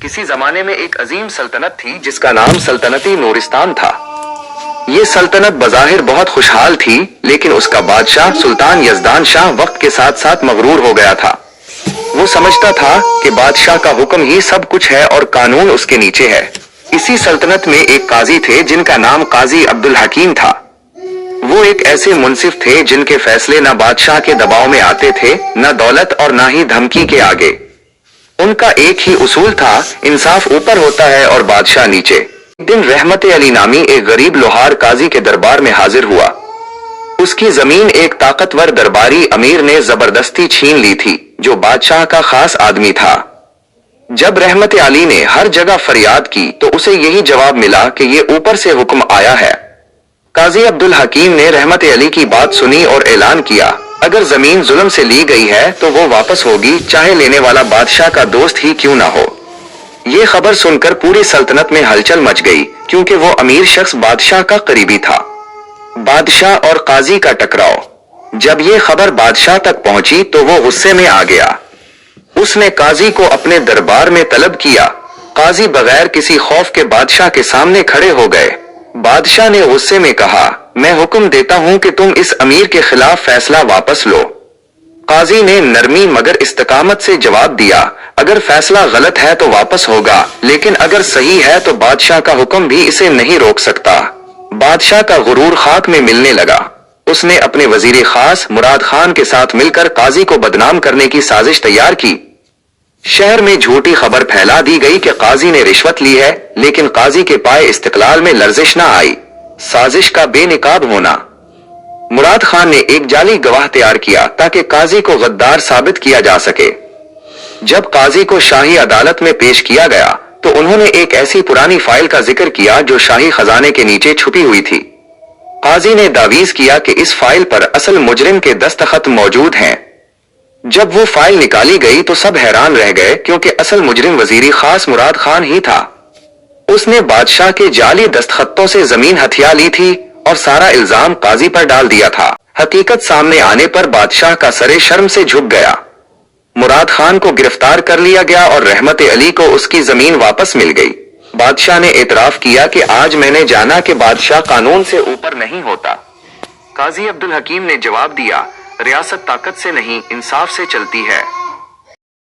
کسی زمانے میں ایک عظیم سلطنت تھی جس کا نام سلطنتی نورستان تھا۔ یہ سلطنت بظاہر بہت خوشحال تھی، لیکن اس کا بادشاہ سلطان یزدان شاہ وقت کے ساتھ ساتھ مغرور ہو گیا تھا۔ وہ سمجھتا تھا کہ بادشاہ کا حکم ہی سب کچھ ہے اور قانون اس کے نیچے ہے۔ اسی سلطنت میں ایک قاضی تھے جن کا نام قاضی عبدالحکیم تھا۔ وہ ایک ایسے منصف تھے جن کے فیصلے نہ بادشاہ کے دباؤ میں آتے تھے، نہ دولت اور نہ ہی دھمکی کے آگے۔ ان کا ایک ہی اصول تھا، انصاف اوپر ہوتا ہے اور بادشاہ نیچے۔ ایک دن رحمت علی نامی ایک غریب لوہار قاضی کے دربار میں حاضر ہوا۔ اس کی زمین ایک طاقتور درباری امیر نے زبردستی چھین لی تھی، جو بادشاہ کا خاص آدمی تھا۔ جب رحمت علی نے ہر جگہ فریاد کی تو اسے یہی جواب ملا کہ یہ اوپر سے حکم آیا ہے۔ قاضی عبدالحکیم نے رحمت علی کی بات سنی اور اعلان کیا، اگر زمین ظلم سے لی گئی ہے تو وہ واپس ہوگی، چاہے لینے والا بادشاہ کا دوست ہی کیوں نہ ہو۔ یہ خبر سن کر پوری سلطنت میں ہلچل مچ گئی، کیونکہ وہ امیر شخص بادشاہ کا قریبی تھا۔ بادشاہ اور قاضی کا ٹکراؤ۔ جب یہ خبر بادشاہ تک پہنچی تو وہ غصے میں آ گیا۔ اس نے قاضی کو اپنے دربار میں طلب کیا۔ قاضی بغیر کسی خوف کے بادشاہ کے سامنے کھڑے ہو گئے۔ بادشاہ نے غصے میں کہا، میں حکم دیتا ہوں کہ تم اس امیر کے خلاف فیصلہ واپس لو۔ قاضی نے نرمی مگر استقامت سے جواب دیا، اگر فیصلہ غلط ہے تو واپس ہوگا، لیکن اگر صحیح ہے تو بادشاہ کا حکم بھی اسے نہیں روک سکتا۔ بادشاہ کا غرور خاک میں ملنے لگا۔ اس نے اپنے وزیر خاص مراد خان کے ساتھ مل کر قاضی کو بدنام کرنے کی سازش تیار کی۔ شہر میں جھوٹی خبر پھیلا دی گئی کہ قاضی نے رشوت لی ہے، لیکن قاضی کے پائے استقلال میں لرزش نہ آئی۔ سازش کا بے نقاب ہونا۔ مراد خان نے ایک جعلی گواہ تیار کیا تاکہ قاضی کو غدار ثابت کیا جا سکے۔ جب قاضی کو شاہی عدالت میں پیش کیا گیا تو انہوں نے ایک ایسی پرانی فائل کا ذکر کیا جو شاہی خزانے کے نیچے چھپی ہوئی تھی۔ قاضی نے دعویز کیا کہ اس فائل پر اصل مجرم کے دستخط موجود ہیں۔ جب وہ فائل نکالی گئی تو سب حیران رہ گئے، کیونکہ اصل مجرم وزیر خاص مراد خان ہی تھا۔ اس نے بادشاہ کے جعلی دستخطوں سے زمین ہتھیا لی تھی اور سارا الزام قاضی پر ڈال دیا تھا۔ حقیقت سامنے آنے پر بادشاہ کا سر شرم سے جھک گیا۔ مراد خان کو گرفتار کر لیا گیا اور رحمت علی کو اس کی زمین واپس مل گئی۔ بادشاہ نے اعتراف کیا کہ آج میں نے جانا کہ بادشاہ قانون سے اوپر نہیں ہوتا۔ قاضی عبدالحکیم نے جواب دیا، ریاست طاقت سے نہیں، انصاف سے چلتی ہے۔